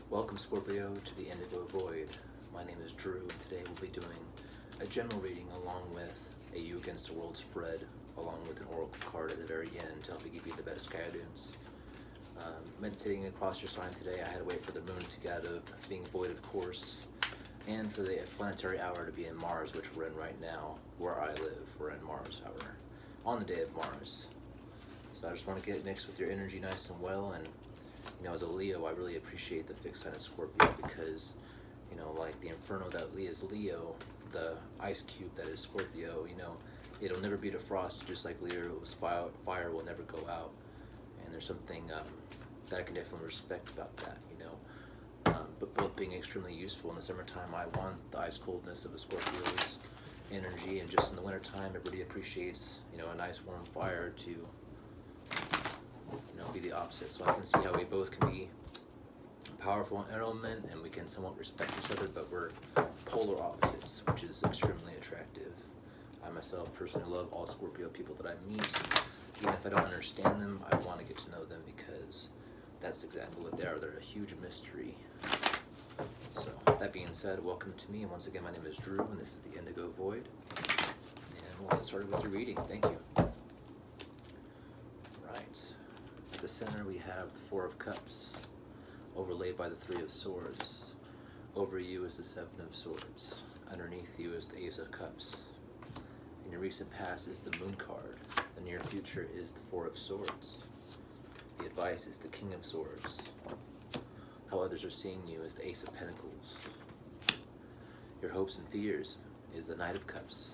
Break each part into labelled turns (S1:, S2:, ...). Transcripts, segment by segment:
S1: Welcome, Scorpio, to the Indigo Void. My name is Drew, and today we'll be doing a general reading along with a You Against the World spread, along with an oracle card at the very end to help you give you the best guidance. Meditating across your sign today, I had to wait for the moon to get out of being void, of course, and for the planetary hour to be in Mars, which we're in right now, where I live. We're in Mars hour, on the day of Mars. So I just want to get mixed with your energy nice and well, and as a Leo, I really appreciate the fixed sign of Scorpio because, like the inferno that is Leo, the ice cube that is Scorpio, it'll never be defrosted, just like Leo was fire will never go out. And there's something that I can definitely respect about that, but both being extremely useful. In the summertime, I want the ice coldness of a Scorpio's energy, and just in the wintertime, everybody appreciates, a nice warm fire to be the opposite. So I can see how we both can be powerful element and we can somewhat respect each other, but we're polar opposites, which is extremely attractive. I myself personally love all Scorpio people that I meet. Even if I don't understand them, I want to get to know them because that's exactly what they are. They're a huge mystery. So that being said, welcome to me, and once again, my name is Drew, and this is the Indigo Void. And we'll get started with your reading. Thank you. Right. At the center, we have the Four of Cups, overlaid by the Three of Swords. Over you is the Seven of Swords. Underneath you is the Ace of Cups. In your recent past is the Moon card. The near future is the Four of Swords. The advice is the King of Swords. How others are seeing you is the Ace of Pentacles. Your hopes and fears is the Knight of Cups.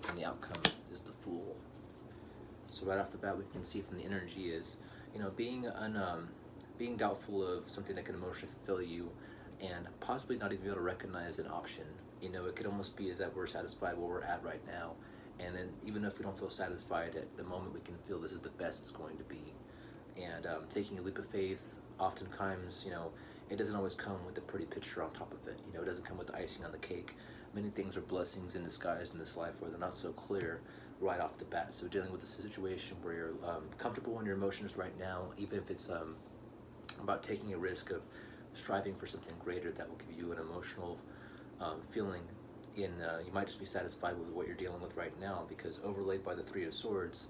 S1: And the outcome is the Fool. So right off the bat, we can see from the energy is, being doubtful of something that can emotionally fulfill you, and possibly not even be able to recognize an option. It could almost be is that we're satisfied where we're at right now, and then even if we don't feel satisfied at the moment, we can feel this is the best it's going to be. And taking a leap of faith, oftentimes, it doesn't always come with a pretty picture on top of it. It doesn't come with the icing on the cake. Many things are blessings in disguise in this life where they're not so clear right off the bat. So dealing with a situation where you're comfortable in your emotions right now, even if it's about taking a risk of striving for something greater that will give you an emotional feeling you might just be satisfied with what you're dealing with right now, because overlaid by the Three of Swords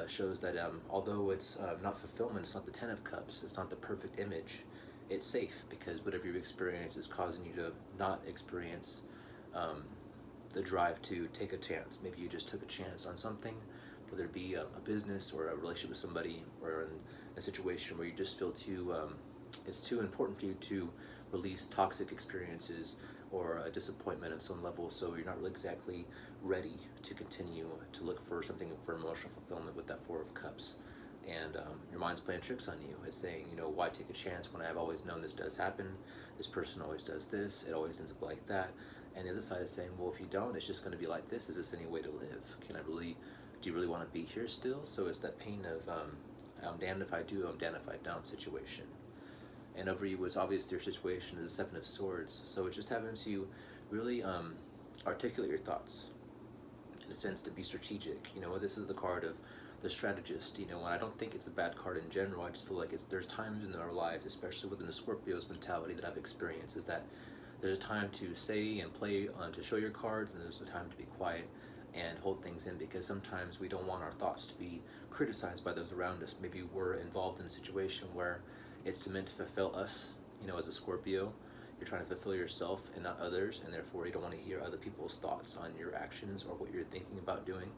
S1: shows that although it's not fulfillment, it's not the Ten of Cups, it's not the perfect image, it's safe because whatever you experience is causing you to not experience the drive to take a chance. Maybe you just took a chance on something, whether it be a business or a relationship with somebody, or in a situation where you just feel it's too important for you to release toxic experiences or a disappointment on some level, so you're not really exactly ready to continue to look for something for emotional fulfillment with that Four of Cups. And your mind's playing tricks on you. It's saying, why take a chance when I've always known this does happen? This person always does this. It always ends up like that. And the other side is saying, well, if you don't, it's just going to be like this. Is this any way to live? Do you really want to be here still? So it's that pain of, I'm damned if I do, I'm damned if I don't situation. And over you was obviously your situation is the Seven of Swords. So it's just having to really articulate your thoughts, in a sense, to be strategic. This is the card of the strategist. And I don't think it's a bad card in general. I just feel like there's times in our lives, especially within the Scorpio's mentality that I've experienced, is that there's a time to say and play, to show your cards, and there's a time to be quiet and hold things in, because sometimes we don't want our thoughts to be criticized by those around us. Maybe we're involved in a situation where it's meant to fulfill us, as a Scorpio. You're trying to fulfill yourself and not others, and therefore you don't want to hear other people's thoughts on your actions or what you're thinking about doing.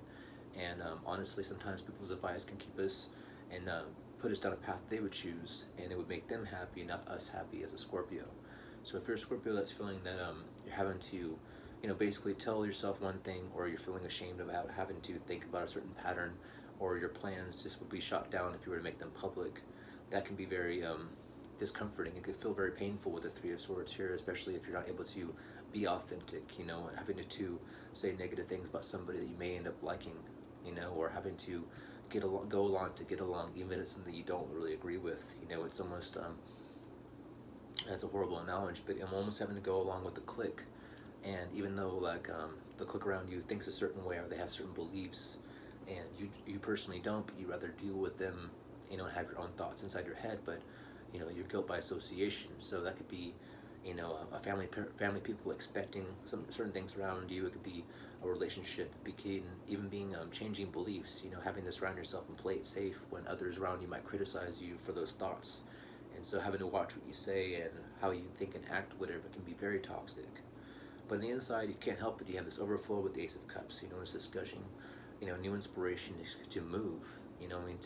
S1: And honestly, sometimes people's advice can keep us and put us down a path they would choose, and it would make them happy, not us happy as a Scorpio. So if you're a Scorpio that's feeling that you're having to, basically tell yourself one thing, or you're feeling ashamed about having to think about a certain pattern, or your plans just would be shot down if you were to make them public, that can be very discomforting. It could feel very painful with the Three of Swords here, especially if you're not able to be authentic, having to say negative things about somebody that you may end up liking, or having to go along to get along, even if it's something you don't really agree with. It's almost, that's a horrible analogy, but I'm almost having to go along with the clique. And even though the clique around you thinks a certain way, or they have certain beliefs, and you personally don't, but you rather deal with them, and have your own thoughts inside your head, but your guilt by association. So that could be, family people expecting some certain things around you. It could be a relationship. It can even being changing beliefs. Having to surround yourself and play it safe when others around you might criticize you for those thoughts. And so having to watch what you say and how you think and act, whatever, can be very toxic. But on the inside, you can't help it. You have this overflow with the Ace of Cups. It's this gushing, new inspiration to move.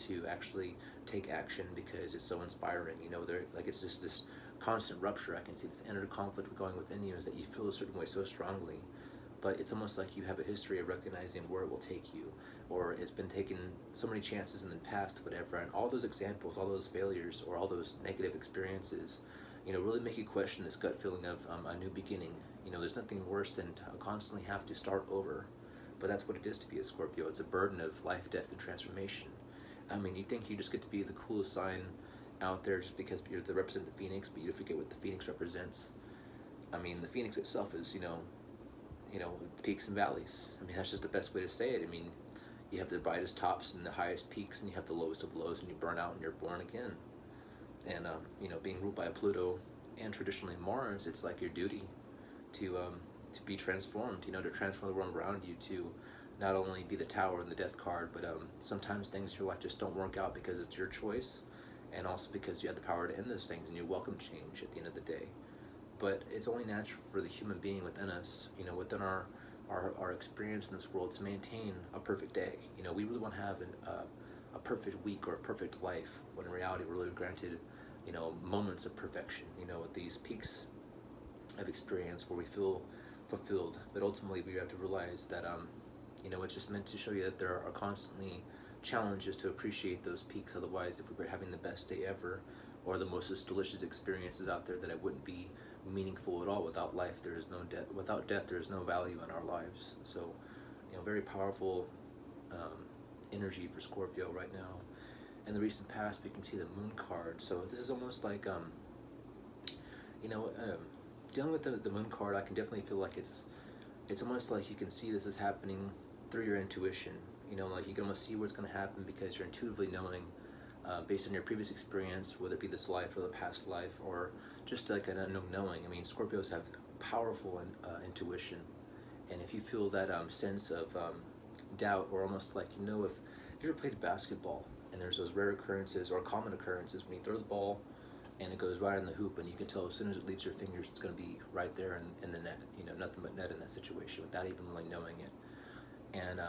S1: To actually take action because it's so inspiring. It's just this constant rupture. I can see this inner conflict going within you, is that you feel a certain way so strongly, but it's almost like you have a history of recognizing where it will take you, or it's been taken so many chances in the past, whatever, and all those examples, all those failures, or all those negative experiences, really make you question this gut feeling of a new beginning. There's nothing worse than to constantly have to start over, but that's what it is to be a Scorpio. It's a burden of life, death, and transformation. You think you just get to be the coolest sign out there just because you're the represent the Phoenix, but you forget what the Phoenix represents. The Phoenix itself is, peaks and valleys. That's just the best way to say it. You have the brightest tops and the highest peaks, and you have the lowest of lows, and you burn out and you're born again. And, being ruled by a Pluto and traditionally Mars, it's like your duty to be transformed, to transform the world around you, to not only be the Tower and the Death card, but sometimes things in your life just don't work out because it's your choice, and also because you have the power to end those things, and you welcome change at the end of the day. But it's only natural for the human being within us, within our experience in this world, to maintain a perfect day. We really want to have a perfect week or a perfect life, when in reality we're really granted, moments of perfection, with these peaks of experience where we feel fulfilled. But ultimately we have to realize that it's just meant to show you that there are constantly challenges to appreciate those peaks. Otherwise, if we were having the best day ever, or the most delicious experiences out there, that it wouldn't be meaningful at all. Without life, there is no death. Without death, there is no value in our lives. So, very powerful energy for Scorpio right now. In the recent past, we can see the Moon card. So this is almost like, dealing with the Moon card, I can definitely feel like it's almost like you can see this is happening through your intuition. Like you can almost see what's going to happen because you're intuitively knowing, based on your previous experience, whether it be this life or the past life, or just like an unknown knowing. Scorpios have powerful intuition, and if you feel that sense of doubt, or almost like, if you ever played basketball and there's those rare occurrences or common occurrences when you throw the ball and it goes right in the hoop, and you can tell as soon as it leaves your fingers it's going to be right there in the net. Nothing but net in that situation without even really knowing it. And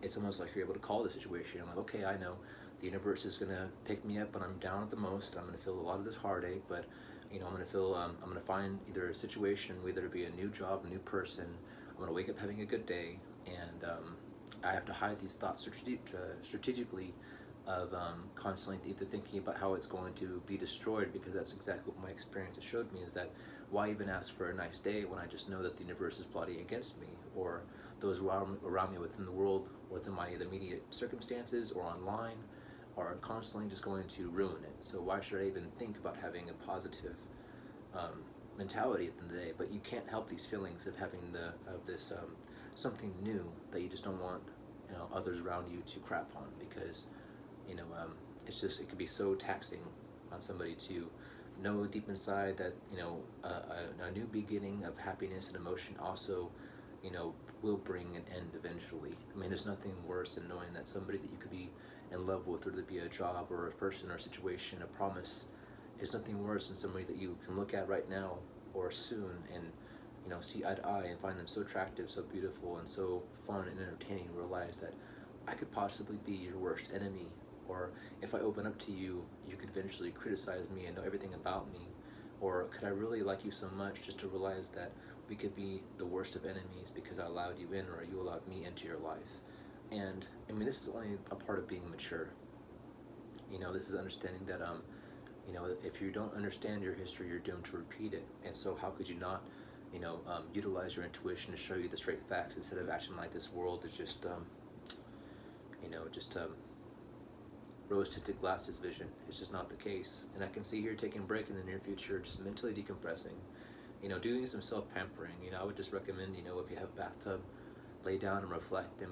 S1: it's almost like you're able to call the situation. I'm like, okay, I know the universe is going to pick me up when I'm down at the most. I'm going to feel a lot of this heartache, but I'm going to find either a situation, whether it be a new job, a new person. I'm going to wake up having a good day, and I have to hide these thoughts strategically of constantly either thinking about how it's going to be destroyed, because that's exactly what my experience has showed me, is that why even ask for a nice day when I just know that the universe is plotting against me, or those around me within the world, within my immediate circumstances or online, are constantly just going to ruin it. So why should I even think about having a positive mentality at the end of the day? But you can't help these feelings of having this something new that you just don't want others around you to crap on, because it can be so taxing on somebody to know deep inside that a new beginning of happiness and emotion also will bring an end eventually. There's nothing worse than knowing that somebody that you could be in love with, whether it be a job or a person or a situation, a promise, is nothing worse than somebody that you can look at right now or soon and see eye to eye and find them so attractive, so beautiful, and so fun and entertaining, and realize that I could possibly be your worst enemy, or if I open up to you, you could eventually criticize me and know everything about me, or could I really like you so much just to realize that we could be the worst of enemies because I allowed you in, or you allowed me into your life. And this is only a part of being mature. This is understanding that if you don't understand your history, you're doomed to repeat it. And so how could you not utilize your intuition to show you the straight facts, instead of acting like this world is just rose-tinted glasses vision. It's just not the case. And I can see here taking a break in the near future, just mentally decompressing, doing some self-pampering. I would just recommend, if you have a bathtub, lay down and reflect.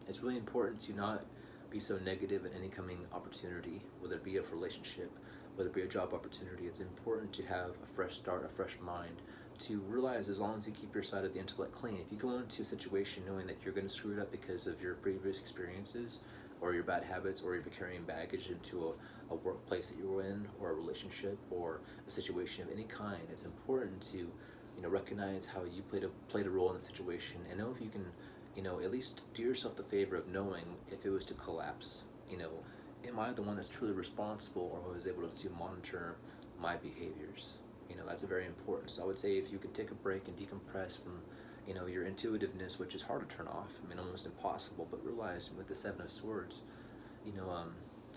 S1: It's really important to not be so negative in any coming opportunity, whether it be a relationship, whether it be a job opportunity, it's important to have a fresh start, a fresh mind, to realize as long as you keep your side of the intellect clean, if you go into a situation knowing that you're going to screw it up because of your previous experiences or your bad habits, or if you're carrying baggage into a workplace that you're in, or a relationship, or a situation of any kind, it's important to, recognize how you played a role in the situation, and know if you can, at least do yourself the favor of knowing if it was to collapse, am I the one that's truly responsible, or was able to monitor my behaviors? That's very important. So I would say if you could take a break and decompress from, your intuitiveness, which is hard to turn off, almost impossible, but realize with the Seven of Swords,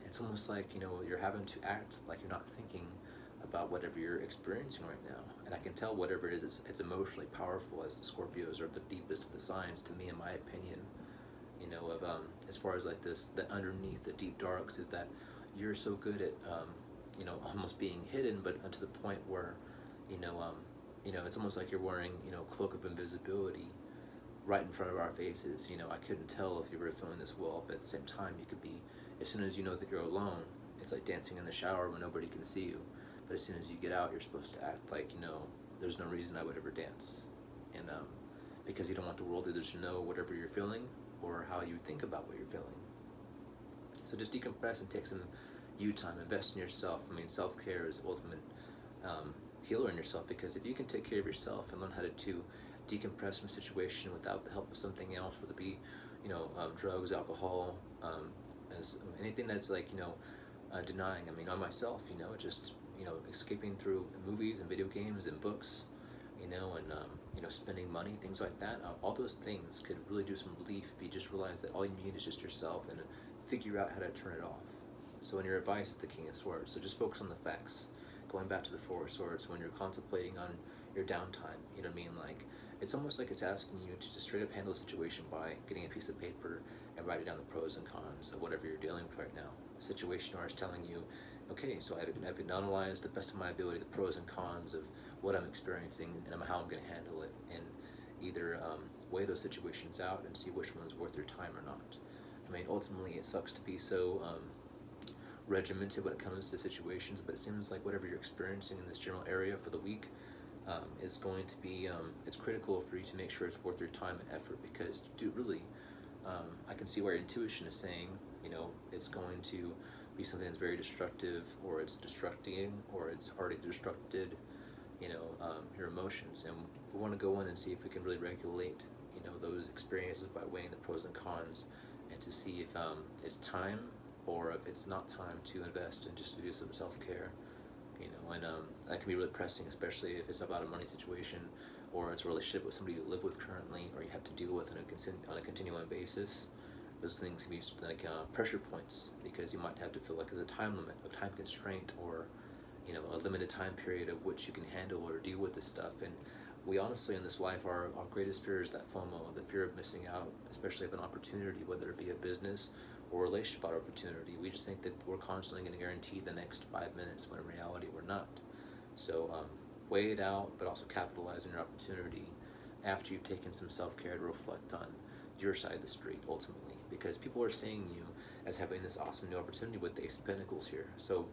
S1: it's almost like, you're having to act like you're not thinking about whatever you're experiencing right now. And I can tell whatever it is, it's emotionally powerful, as the Scorpios are the deepest of the signs, to me, in my opinion. As far as like this, the underneath the deep darks is that you're so good at, almost being hidden, but to the point where, it's almost like you're wearing, cloak of invisibility right in front of our faces. I couldn't tell if you were feeling this well, but at the same time, you could be, as soon as you know that you're alone, it's like dancing in the shower when nobody can see you. But as soon as you get out, you're supposed to act like, there's no reason I would ever dance. And because you don't want the world either to know whatever you're feeling or how you think about what you're feeling. So just decompress and take some you time, invest in yourself. Self-care is the ultimate healer in yourself, because if you can take care of yourself and learn how to decompress from a situation without the help of something else, whether it be, drugs, alcohol, as anything that's like, denying. On myself, just, escaping through movies and video games and books, and spending money, things like that. All those things could really do some relief if you just realize that all you need is just yourself, and figure out how to turn it off. So in your advice is the King of Swords. So just focus on the facts. Going back to the Four of Swords, when you're contemplating on your downtime, like it's almost like it's asking you to just straight up handle the situation by getting a piece of paper and writing down the pros and cons of whatever you're dealing with right now. A situation where it's telling you, okay, so I've analyzed the best of my ability the pros and cons of what I'm experiencing and how I'm going to handle it, and either weigh those situations out and see which one's worth your time or not. Ultimately, it sucks to be so regimented when it comes to situations, but it seems like whatever you're experiencing in this general area for the week is going to be, it's critical for you to make sure it's worth your time and effort, because I can see where your intuition is saying, it's going to be something that's very destructive, or it's destructing, or it's already destructed, your emotions. And we want to go in and see if we can really regulate, those experiences by weighing the pros and cons, and to see if it's time, or if it's not time to invest and just to do some self-care, and that can be really pressing, especially if it's about a money situation, or it's a relationship with somebody you live with currently, or you have to deal with on a continuing basis. Those things can be like pressure points, because you might have to feel like there's a time limit, a time constraint, or a limited time period of which you can handle or deal with this stuff. And we honestly, in this life, our greatest fear is that FOMO, the fear of missing out, especially of an opportunity, whether it be a business or relationship opportunity. We just think that we're constantly going to guarantee the next 5 minutes, when in reality we're not. So weigh it out, but also capitalize on your opportunity after you've taken some self-care to reflect on your side of the street, ultimately, because people are seeing you as having this awesome new opportunity with the Ace of Pentacles here. So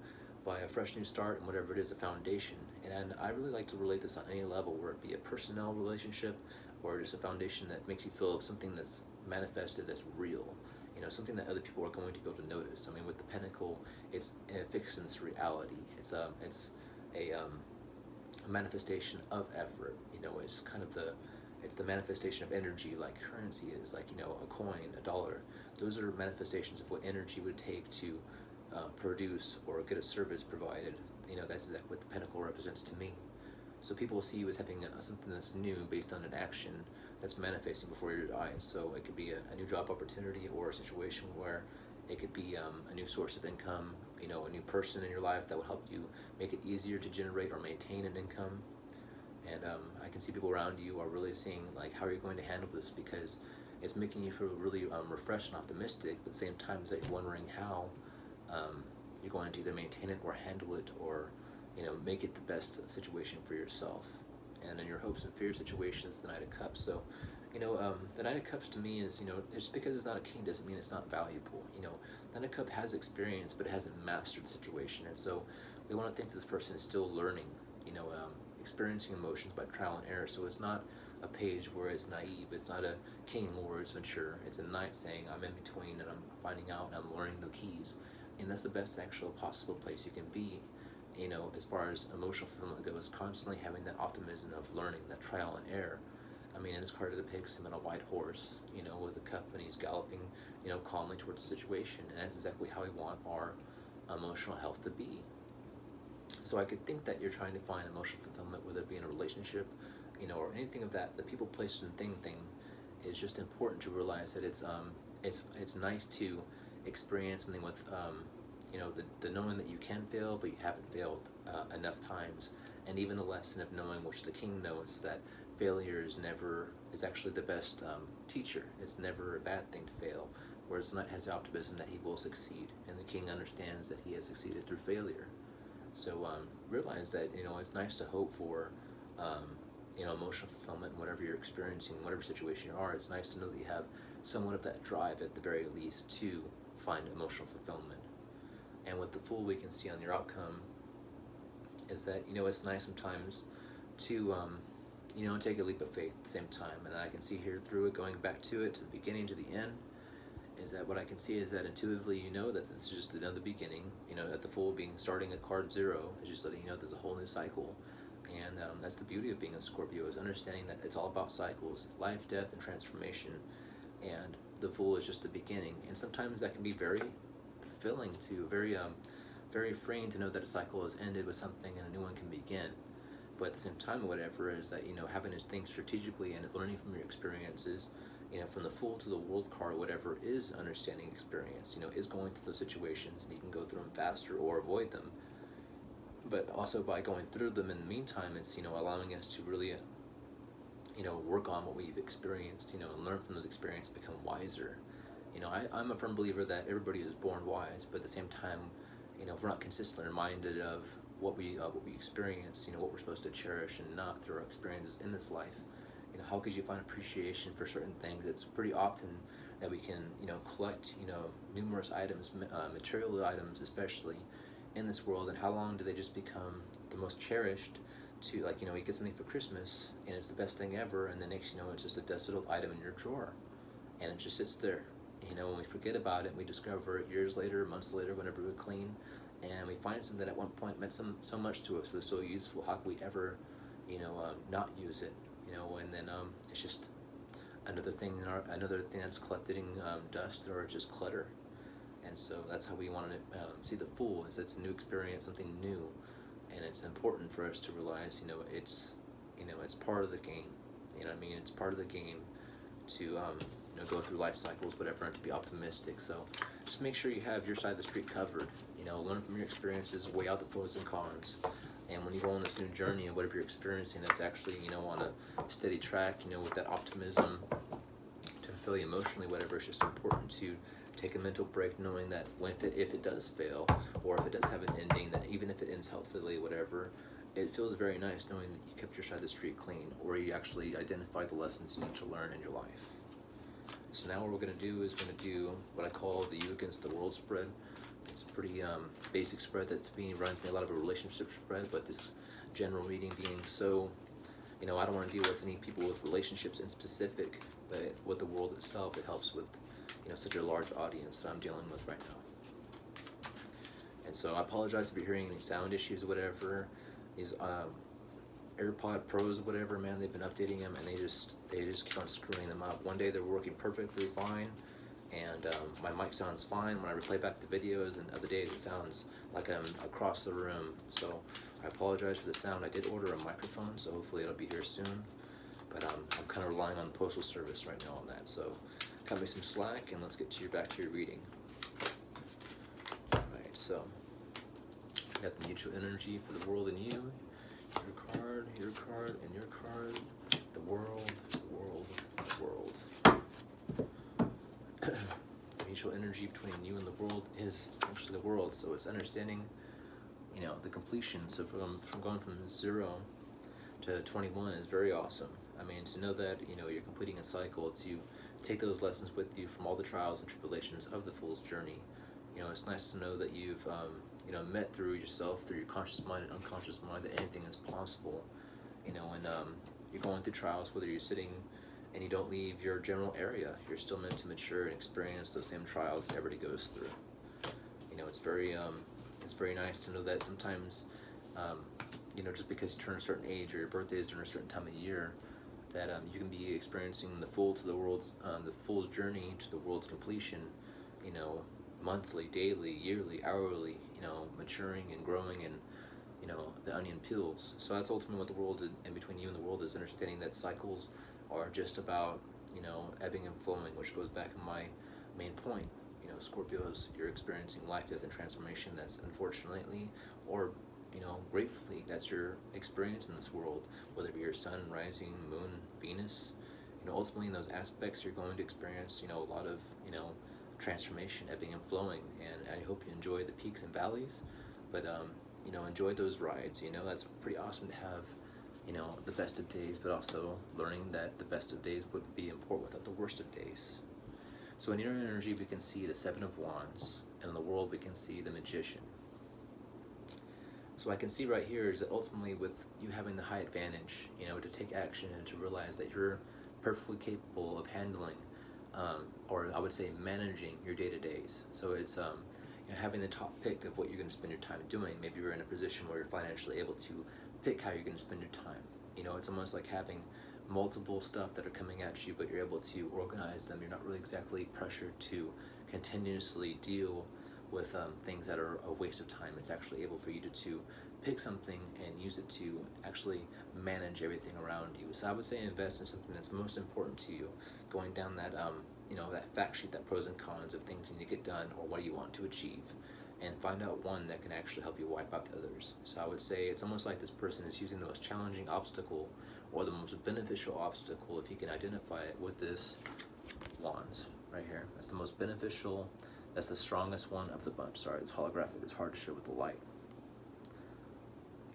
S1: by a fresh new start and whatever it is, a foundation. And I really like to relate this on any level, where it be a personnel relationship or just a foundation that makes you feel of something that's manifested, that's real, something that other people are going to be able to notice. With the Pentacle, it's fixed in this reality. It's a manifestation of effort. It's kind of it's the manifestation of energy, like currency is, like, a coin, a dollar. Those are manifestations of what energy would take to produce or get a service provided. That's exactly what the Pentacle represents to me. So people will see you as having something that's new based on an action that's manifesting before your eyes. So it could be a new job opportunity, or a situation where it could be a new source of income, a new person in your life that would help you make it easier to generate or maintain an income. And I can see people around you are really seeing, like, how are you going to handle this, because it's making you feel really refreshed and optimistic, but at the same time it's like wondering how you're going to either maintain it or handle it, or make it the best situation for yourself. And in your hopes and fears situation is the Knight of Cups. So the Knight of Cups to me is, just because it's not a king doesn't mean it's not valuable. The Knight of Cups has experience, but it hasn't mastered the situation. And so we want to think that this person is still learning, experiencing emotions by trial and error. So it's not a page where it's naive. It's not a king where it's mature. It's a knight saying, I'm in between and I'm finding out and I'm learning the keys. And that's the best actual possible place you can be, as far as emotional fulfillment goes, constantly having that optimism of learning, that trial and error. I mean, in this card it depicts him on a white horse, with a cup, and he's galloping, calmly towards the situation. And that's exactly how we want our emotional health to be. So I could think that you're trying to find emotional fulfillment, whether it be in a relationship, or anything of that. The people, place, and thing is just important to realize that it's nice to experience something with, the knowing that you can fail, but you haven't failed enough times, and even the lesson of knowing, which the king knows, that failure is actually the best teacher. It's never a bad thing to fail. Whereas the knight has the optimism that he will succeed, and the king understands that he has succeeded through failure. So realize that it's nice to hope for emotional fulfillment in whatever you're experiencing, whatever situation you are. It's nice to know that you have somewhat of that drive at the very least to find emotional fulfillment. And with the Fool, we can see on your outcome is that it's nice sometimes to take a leap of faith at the same time. And I can see here through it, going back to it, to the beginning, to the end, is that what I can see is that intuitively that this is just another beginning. That the Fool being starting at card 0 is just letting you know there's a whole new cycle. And that's the beauty of being a Scorpio, is understanding that it's all about cycles, life, death, and transformation. And the Fool is just the beginning. And sometimes that can be very fulfilling to, very freeing to know that a cycle has ended with something and a new one can begin. But at the same time, whatever is that, having to think strategically and learning from your experiences, from the Fool to the World card, whatever is understanding experience, is going through those situations, and you can go through them faster or avoid them. But also by going through them in the meantime, it's, allowing us to really, work on what we've experienced, and learn from those experiences, become wiser. I'm a firm believer that everybody is born wise, but at the same time, if we're not consistently reminded of what we experience, what we're supposed to cherish and not through our experiences in this life, how could you find appreciation for certain things? It's pretty often that we can, collect, numerous items, material items especially, in this world, and how long do they just become the most cherished to, like, you get something for Christmas and it's the best thing ever, and the next it's just a dusted old item in your drawer, and it just sits there. When we forget about it, we discover it years later, months later, whenever we clean, and we find something that at one point meant so much to us, was so useful. How could we ever, not use it? And then it's just another thing that's collected in dust or just clutter. And so that's how we want to see the Fool, is it's a new experience, something new, and it's important for us to realize, it's part of the game. It's part of the game to go through life cycles, whatever, and to be optimistic. So just make sure you have your side of the street covered. Learn from your experiences, weigh out the pros and cons. And when you go on this new journey and whatever you're experiencing, that's actually, on a steady track, with that optimism to fulfill you emotionally, whatever, it's just important to take a mental break, knowing that if it does fail, or if it does have an ending, that even if it ends healthily, whatever, it feels very nice knowing that you kept your side of the street clean, or you actually identified the lessons you need to learn in your life. So now what we're going to do is we're going to do what I call the You Against the World spread. It's a pretty basic spread that's being run through a lot of a relationship spread, but this general reading being so, I don't want to deal with any people with relationships in specific, but with the world itself, it helps with, such a large audience that I'm dealing with right now. And so I apologize if you're hearing any sound issues or whatever. These AirPod Pros or whatever, man, they've been updating them, and they just keep on screwing them up. One day they're working perfectly fine, and my mic sounds fine when I replay back the videos, and other days it sounds like I'm across the room. So I apologize for the sound. I did order a microphone, so hopefully it'll be here soon. But I'm kind of relying on the Postal Service right now on that. So cut me some slack, and let's get back to your reading. All right, so you got the mutual energy for the world and you. Your card, and your card. The world, the world, the world. The mutual energy between you and the world is actually the world. So it's understanding, the completion. So from going from 0 to 21 is very awesome. To know that, you're completing a cycle, to take those lessons with you from all the trials and tribulations of the Fool's journey. It's nice to know that you've, met through yourself, through your conscious mind and unconscious mind, that anything is possible. And you're going through trials, whether you're sitting and you don't leave your general area, you're still meant to mature and experience those same trials that everybody goes through. It's very nice to know that sometimes, just because you turn a certain age or your birthday is during a certain time of year, that you can be experiencing the fool's journey to the world's completion, monthly, daily, yearly, hourly, maturing and growing, and the onion peels. So that's ultimately what the world is, and between you and the world, is understanding that cycles are just about ebbing and flowing, which goes back to my main point. Scorpios, you're experiencing life, death, and transformation. That's unfortunately, or gratefully, that's your experience in this world, whether it be your sun, rising, moon, Venus. Ultimately in those aspects, you're going to experience a lot of transformation, ebbing and flowing, and I hope you enjoy the peaks and valleys, but enjoy those rides. That's pretty awesome to have the best of days, but also learning that the best of days wouldn't be important without the worst of days. So in your energy, we can see the Seven of Wands, and in the world we can see the Magician. So I can see right here is that ultimately, with you having the high advantage, to take action and to realize that you're perfectly capable of handling, or I would say managing your day-to-days. So it's having the top pick of what you're going to spend your time doing. Maybe you're in a position where you're financially able to pick how you're going to spend your time. It's almost like having multiple stuff that are coming at you, but you're able to organize them. You're not really exactly pressured to continuously deal with things that are a waste of time. It's actually able for you to pick something and use it to actually manage everything around you. So I would say invest in something that's most important to you, going down that that fact sheet, that pros and cons of things you need to get done or what you want to achieve, and find out one that can actually help you wipe out the others. So I would say it's almost like this person is using the most challenging obstacle or the most beneficial obstacle, if you can identify it, with this wands right here. That's the most beneficial, that's the strongest one of the bunch. Sorry, it's holographic, it's hard to show with the light.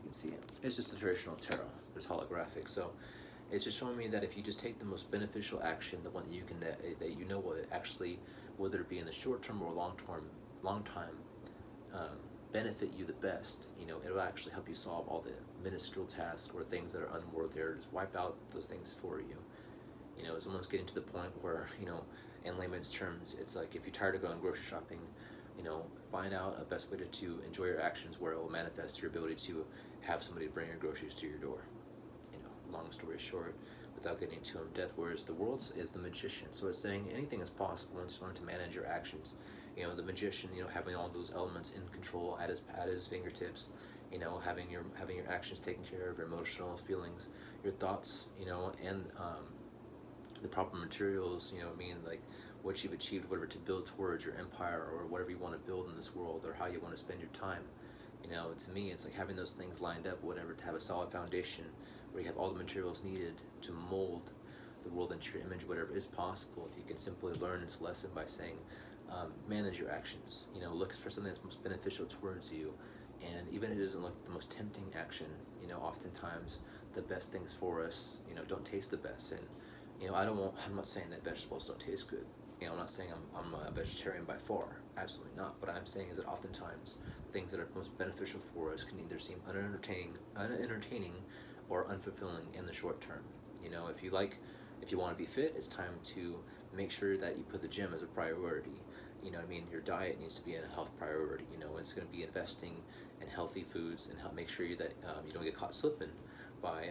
S1: You can see it. It's just a traditional tarot, but it's holographic. So it's just showing me that if you just take the most beneficial action, the one that you can, that will actually, whether it be in the short term or long time, benefit you the best, it'll actually help you solve all the minuscule tasks or things that are unworthy, or just wipe out those things for you. It's almost getting to the point where, in layman's terms, it's like if you're tired of going grocery shopping, find out a best way to enjoy your actions where it will manifest your ability to have somebody bring your groceries to your door. Long story short, without getting too in depth, whereas the world is the Magician. So it's saying anything is possible once you learn to manage your actions. The Magician, having all those elements in control at his fingertips, having your actions taken care of, your emotional feelings, your thoughts, and the proper materials, like what you've achieved, whatever, to build towards your empire or whatever you want to build in this world, or how you want to spend your time. To me, it's like having those things lined up, whatever, to have a solid foundation where you have all the materials needed to mold the world into your image, whatever is possible. If you can simply learn this lesson by saying, manage your actions, look for something that's most beneficial towards you, and even if it doesn't look the most tempting action, oftentimes the best things for us, don't taste the best. And I'm not saying that vegetables don't taste good. I'm not saying I'm a vegetarian by far, absolutely not. What I'm saying is that oftentimes things that are most beneficial for us can either seem unentertaining or unfulfilling in the short term. If you want to be fit, it's time to make sure that you put the gym as a priority. Your diet needs to be a health priority. It's going to be investing in healthy foods and help make sure that you don't get caught slipping by,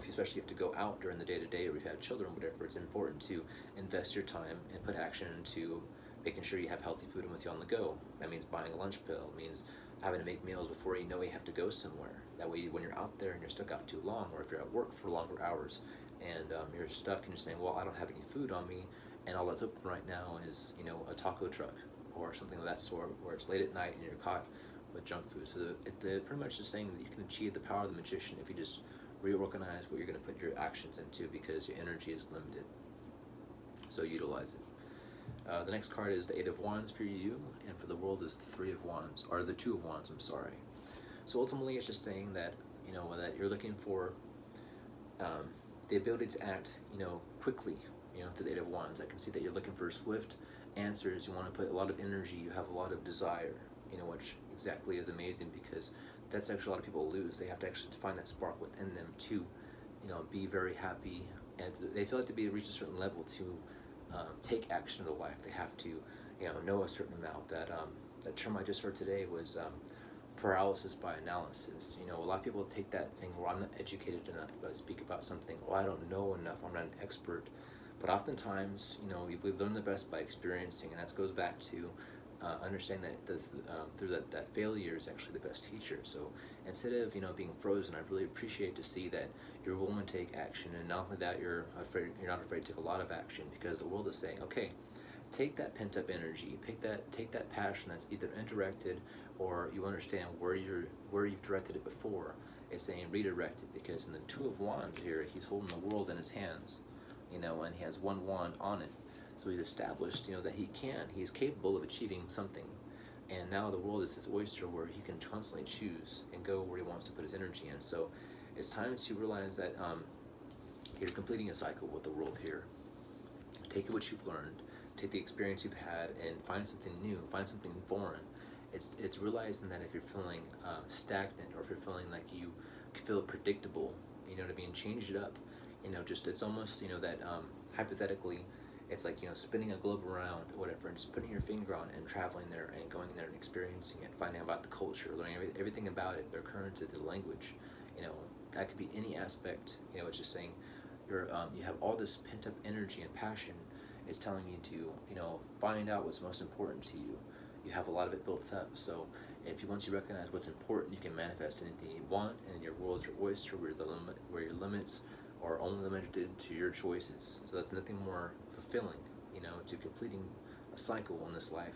S1: especially if you have to go out during the day-to-day, or if you have children, whatever. It's important to invest your time and put action into making sure you have healthy food with you on the go. That means buying a lunch pail. It means having to make meals before you have to go somewhere. That way, when you're out there and you're stuck out too long, or if you're at work for longer hours and you're stuck and you're saying, well, I don't have any food on me, and all that's open right now is, a taco truck or something of that sort, where it's late at night and you're caught with junk food. So they're pretty much just saying that you can achieve the power of the Magician if you just reorganize what you're going to put your actions into, because your energy is limited. So utilize it. The next card is the Eight of Wands for you, and for the world is the Three of Wands, or the Two of Wands, I'm sorry. So ultimately it's just saying that, that you're looking for the ability to act, quickly, to the Eight of Wands. I can see that you're looking for swift answers. You want to put a lot of energy, you have a lot of desire, which, exactly is amazing, because that's actually a lot of people lose. They have to actually find that spark within them to, be very happy, and they feel like to be reach a certain level to take action in their life. They have to, know a certain amount. That term I just heard today was paralysis by analysis. A lot of people take that saying, well, I'm not educated enough to speak about something, or I don't know enough, I'm not an expert. But oftentimes, we learn the best by experiencing, and that goes back to understanding that through that failure is actually the best teacher. So instead of being frozen, I really appreciate to see that you're willing to take action, and not only that, you're not afraid to take a lot of action, because the world is saying, okay, take that pent up energy, take that passion that's either indirected, or you understand where you've directed it before. It's saying redirect it, because in the Two of Wands here, he's holding the world in his hands, and he has one wand on it. So he's established, that he's capable of achieving something. And now the world is his oyster, where he can constantly choose and go where he wants to put his energy in. So it's time to realize that you're completing a cycle with the world here. Take what you've learned, take the experience you've had, and find something new, find something foreign. It's realizing that if you're feeling stagnant, or if you're feeling like you feel predictable, change it up. It's almost, that hypothetically, it's like, spinning a globe around, or whatever, and just putting your finger on it and traveling there and going there and experiencing it, finding out about the culture, learning everything about it, their currency, the language. That could be any aspect. It's just saying you have all this pent up energy and passion. It's telling you to, find out what's most important to you. You have a lot of it built up. So once you recognize what's important, you can manifest anything you want, and your world's your oyster, where your limits are only limited to your choices. So that's nothing more fulfilling, to completing a cycle in this life.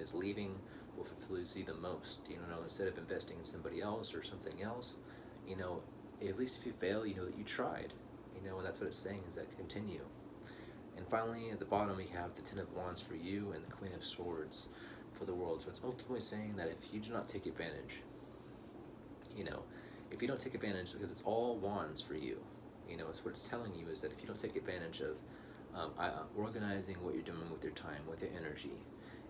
S1: Is leaving what fulfills you the most. Instead of investing in somebody else or something else, at least if you fail, that you tried. And that's what it's saying, is that continue. And finally, at the bottom, we have the Ten of Wands for you and the Queen of Swords for the world. So it's ultimately saying that if you do not take advantage, if you don't take advantage, because it's all wands for you, it's what it's telling you, is that if you don't take advantage of organizing what you're doing with your time, with your energy,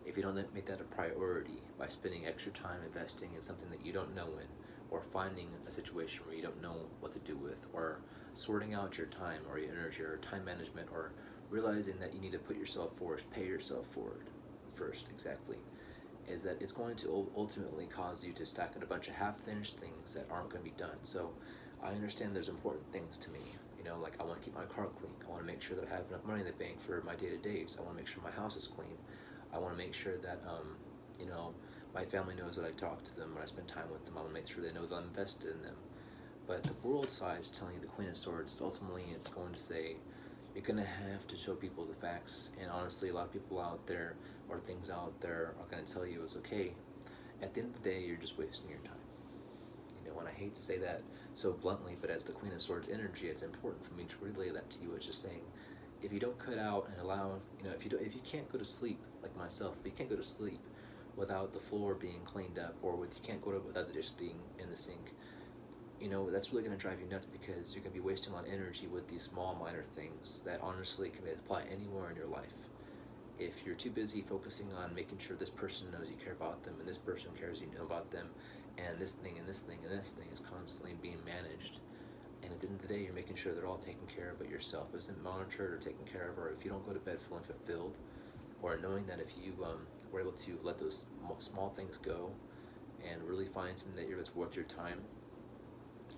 S1: if you don't make that a priority by spending extra time investing in something that you don't know in, or finding a situation where you don't know what to do with, or sorting out your time or your energy, or time management, or realizing that you need to put yourself first, pay yourself forward first, exactly, is that it's going to ultimately cause you to stack in a bunch of half-finished things that aren't going to be done. So I understand there's important things to me. Like I want to keep my car clean. I want to make sure that I have enough money in the bank for my day-to-days. I want to make sure my house is clean. I want to make sure that, my family knows that I talk to them when I spend time with them. I want to make sure they know that I'm invested in them. But the world side is telling you, the Queen of Swords, ultimately it's going to say, you're going to have to show people the facts. And honestly, a lot of people out there, or things out there, are going to tell you it's okay. At the end of the day, you're just wasting your time. And I hate to say that so bluntly, but as the Queen of Swords energy, it's important for me to relay that to you. It's just saying, if you don't cut out and allow, if you can't go to sleep, like myself, if you can't go to sleep without the floor being cleaned up, or you can't go to without the dish being in the sink, that's really going to drive you nuts, because you're going to be wasting a lot of energy with these small, minor things that honestly can apply anywhere in your life. If you're too busy focusing on making sure this person knows you care about them, and this person cares you know about them, and this thing and this thing and this thing is constantly being managed, and at the end of the day, you're making sure they're all taken care of, but yourself isn't monitored or taken care of, or if you don't go to bed feeling fulfilled, or knowing that if you were able to let those small things go and really find something that's worth your time,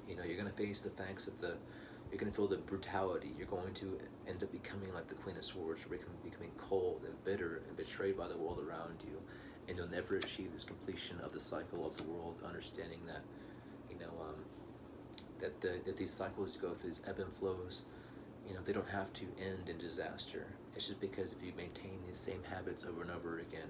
S1: you're going to face the facts of you're going to feel the brutality. You're going to end up becoming like the Queen of Swords, becoming cold and bitter and betrayed by the world around you, and you'll never achieve this completion of the cycle of the world, understanding that, that these cycles go through these ebb and flows. They don't have to end in disaster. It's just because if you maintain these same habits over and over again,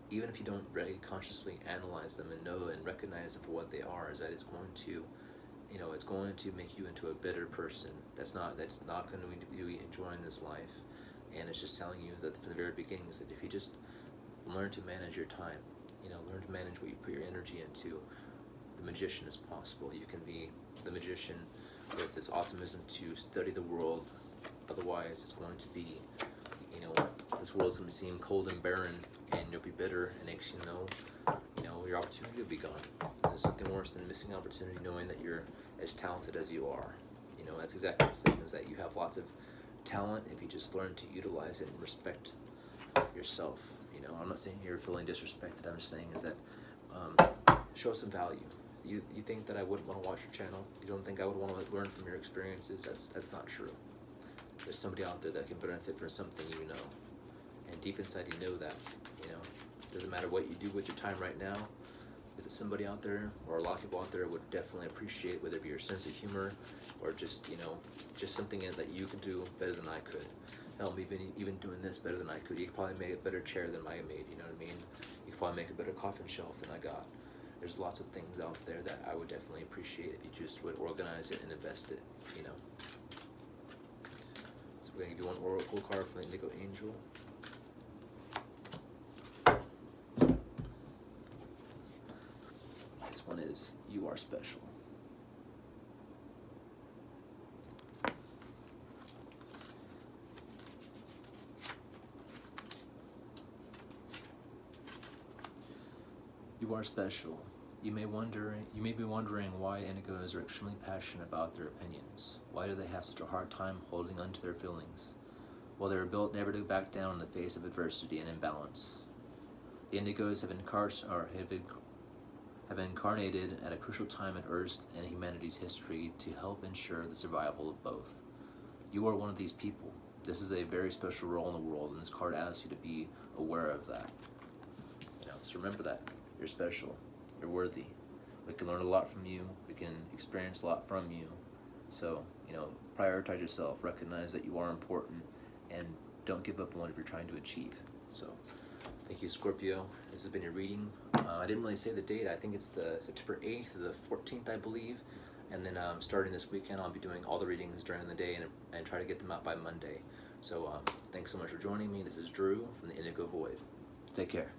S1: even if you don't really consciously analyze them and know and recognize them for what they are, is that it's going to make you into a bitter person that's not going to be enjoying this life. And it's just telling you that from the very beginning, is that if you just learn to manage your time, learn to manage what you put your energy into, the magician is possible. You can be the magician with this optimism to study the world. Otherwise, it's going to be, this world's going to seem cold and barren, and you'll be bitter and anxious. your opportunity will be gone. There's nothing worse than missing opportunity knowing that you're as talented as you are. You know, that's exactly the same, is that you have lots of talent if you just learn to utilize it and respect yourself. You know, I'm not saying you're feeling disrespected. I'm just saying is that show some value. You think that I wouldn't want to watch your channel? You don't think I would want to learn from your experiences? That's not true. There's somebody out there that can benefit from something you know, and deep inside you know that. You know, doesn't matter what you do with your time right now. Is it somebody out there, or a lot of people out there would definitely appreciate, whether it be your sense of humor or just, you know, just something that you can do better than I could. Hell, even doing this better than I could. You could probably make a better chair than I made, you know what I mean? You could probably make a better coffin shelf than I got. There's lots of things out there that I would definitely appreciate if you just would organize it and invest it, you know. So we're gonna give you one oracle card from the Indigo Angel. This one is, you are special. You are special. You may be wondering why indigos are extremely passionate about their opinions. Why do they have such a hard time holding on to their feelings? Well, they were built never to back down in the face of adversity and imbalance. The indigos have incarnated at a crucial time in Earth's and humanity's history to help ensure the survival of both. You are one of these people. This is a very special role in the world, and this card asks you to be aware of that. You know, so remember that. You're special. You're worthy. We can learn a lot from you. We can experience a lot from you. So, you know, prioritize yourself. Recognize that you are important, and don't give up on what you're trying to achieve. So, thank you, Scorpio. This has been your reading. I didn't really say the date. I think it's the September 8th or the 14th, I believe. And then starting this weekend, I'll be doing all the readings during the day and try to get them out by Monday. So, thanks so much for joining me. This is Drew from the Indigo Void. Take care.